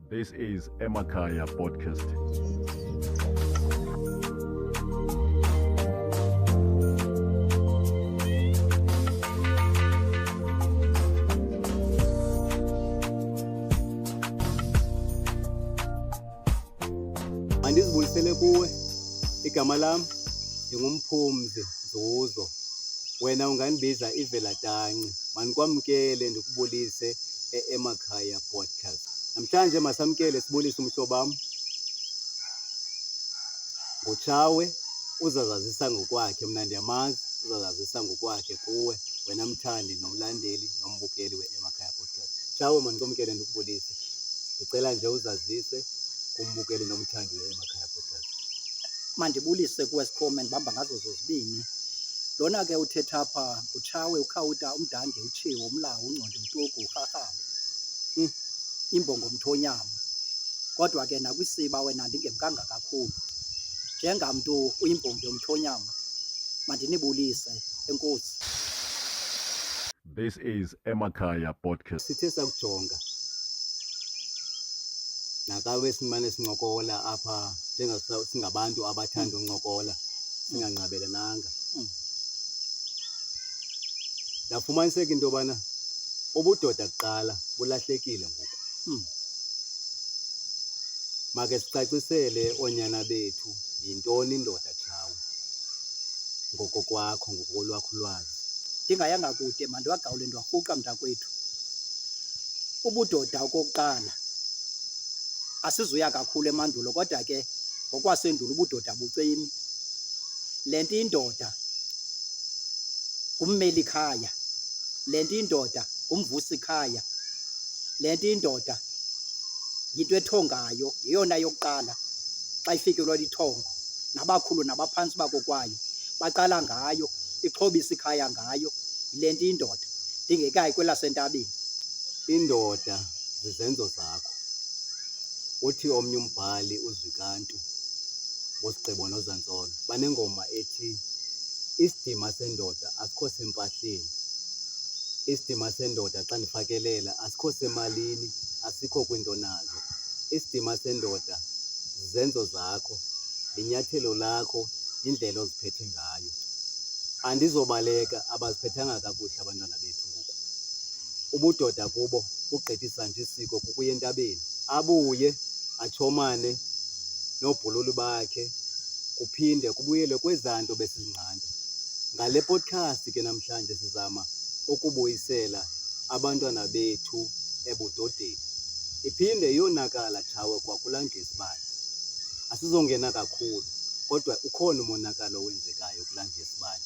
This is Emakhaya Podcast. Mandizibuyisele kuwe igama lami ndingumphumzi Zuzo, wena unganibiza iVelatanci. Manikwamkele ndikubulise Emakhaya Podcast. Namhlanje masamkele sibulise umhlobo wami nguChawe, uzazazisa ngokwakhe. Mna ndiyamazi, uzazazisa ngokwakhe kuwe, wena mthandi nomlandeli nombukeli we-Emakhaya Podcast. Chawe, manikwamkele ndikubulise. Ndicela nje uzazise kumbukeli nomthandi we-Emakhaya Podcast. Mandibulise kuwe Sikhome, ndibamba ngazo zozibini. Lona ke uthetha apha nguChawe, ukhawuta umdange utshiwo umlawu ungcondo utugu urharhabe imbongo mthonyama. Kodwa ke nakwisiba wena ndingemkanga kakhulu njengamntu uyimbongo yomthonyama. Mandinibulise, enkosi. This is Emakhaya Podcast. Sithe sakujonga nakawe simane sincokola apha singabantu abathanda uncokola singanqabelenanga. Ndafumaniseka into yobana ubudoda kuqala bulahlekile ngoku. Make sicacisele oonyana bethu yintoni indoda Chawe ngokokwakho, ngokolwakho ulwazi. Ndingayanga kude mandiwagawule ndiwarhuqa mntakwethu. Ubudoda okokuqala asizuya kakhulu emandulo, kodwa ke ngokwasendulo ubudoda bucimi. Le nto indoda ngummeli khaya, le nto indoda ngumvusi khaya, le nto indoda yinto ethongayo, yeyona yokuqala xa ifikelwa lithongo. Nabakhulu nabaphantsi bakokwayo baqala ngayo, ixhobisa ikhaya ngayo. Le nto indoda ndingekayi kwelasentabeni. Indoda zizenzo zakho. Uthi omnye umbhali uZwikantu ngosigqibo noZanzolo banengoma ethi isidima sendoda asikho sempahleni, isidima sendoda xa ndifakelela asikho semalini, asikho kwinto nazo. Isidima sendoda zizenzo zakho, linyathelo lakho, indlela oziphethe ngayo. Andizobaleka abaziphethanga kakuhle abantwana bethu ngoku. Ubudoda kubo kugqithisa nje isiko, kukuya entabeni abuye atshomane noobhululu bakhe, kuphinde kubuyelwe kwezaa nto besizinqanda. Ngale podcast ke namhlanje sizama ukubuyisela abantwana bethu ebudodeni. Iphinde iyonakala Chawe kwakulaa ngesibali. Asizongena kakhulu, kodwa ukhona umonakalo owenzekayo kulaa ngesibali.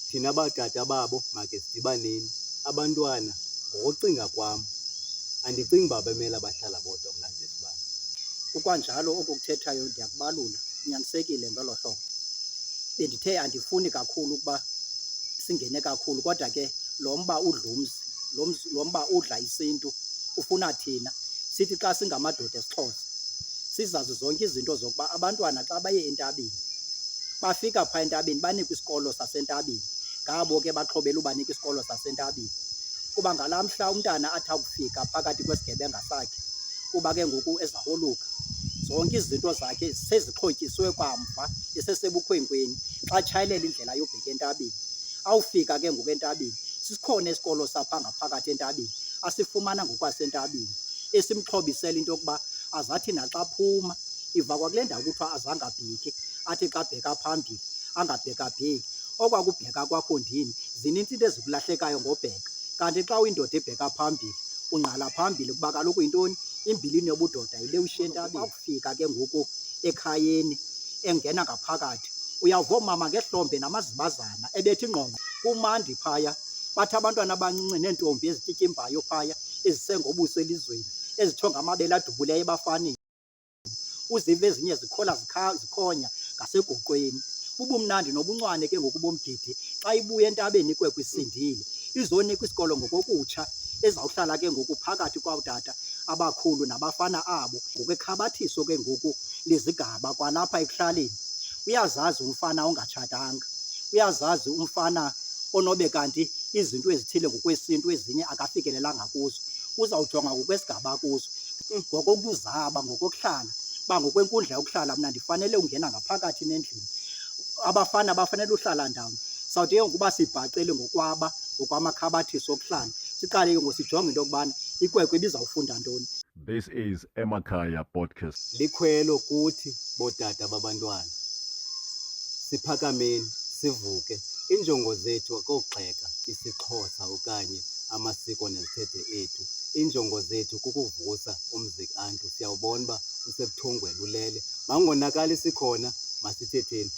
Thina abatata babo make sidibaneni. Abantwana ngokocinga kwam andicingi uba bemele abahlala bodwa kulaa ngesibali. Kukwanjalo oku kuthethayo ndiyakubalula, unyanisekile ngolo hlobo. Bendithe andifuni kakhulu ukuba singene kakhulu, kodwa ke lo mba udlumzi, lo mba udla isintu ufuna thina sithi xa singamadoda esiXhosa sizazi zonke izinto zokuba abantwana xa baye entabeni bafika phaa entabeni banikwe isikolo sasentabeni. Ngabo ke baxhobela ubanika isikolo sasentabeni, kuba ngalaa mhla umntana athi akufika phakathi kwesigebenga sakhe, kuba ke ngoku ezaholuka zonke izinto zakhe sezixhotyiswe kwamva esesebukhwenkweni xa tshayelela indlela yobheka entabeni. Awufika ke ngoku entabeni sisikhona isikolo sapha ngaphakathi entabeni asifumana ngokwasentabeni esimxhobisela into yokuba azathi naxa phuma iva kwakule ndawo kuthiwa azange abheke, athi xa bheka phambili angabhekabheki. Okwakubheka kwakho ndini zinintsi into ezikulahlekayo ngobheka, kanti xa uyindoda ebheka phambili ungqala phambili kuba kaloku yintoni, imbilini yobudoda yile ushiye entabeni. Wakufika ke ngoku ekhayeni engena ngaphakathi uyawuva oomama ngehlombe namazibazana ebethi ngqongqo. Kumandi phaya, bathi abantwana abancinci neentombi ezitityimbayo phaya ezisengobuso elizweni, ezitsho ngamabele adubuleyo ebafaneni, uzive ezinye zikhonya ngasegoqweni. Bubumnandi nobuncwane ke ngoku bomgidi xa ibuya entabeni ikwekwe isindile, izonikwa isikolo ngokokutsha ezawuhlala ke ngoku phakathi kwawutata abakhulu nabafana abo ngokwekhabathiso ke ngoku lizigaba kwalapha ekuhlaleni. Uyazazi umfana ongatshatanga, uyazazi umfana onobe kanti izinto ezithile ngokwesintu ezinye akafikelelanga kuzo, uzawujonga ngokwesigaba kuzo. ngokokuzaba, ngokokuhlala, uba ngokwenkundla yokuhlala mna ndifanele ungena ngaphakathi nendlini, abafana bafanele uhlala ndawoni. Sawuthi ke ngokuba sibhacele ngokwamakhabathisi okuhlala, siqale ke ngosijonge into yokubana ikwekwe ibizawufunda ntoni. This is Emakhaya Podcast. Likhwelo kuthi bootata babantwana. Siphakameni, sivuke. Injongo zethu akogxeka isiXhosa okanye amasiko nezithethe ethu. Injongo zethu kukuvusa umzi-antu. Siyawubona uba usebuthongweni ulele. Mangonakali sikhona, masithetheni.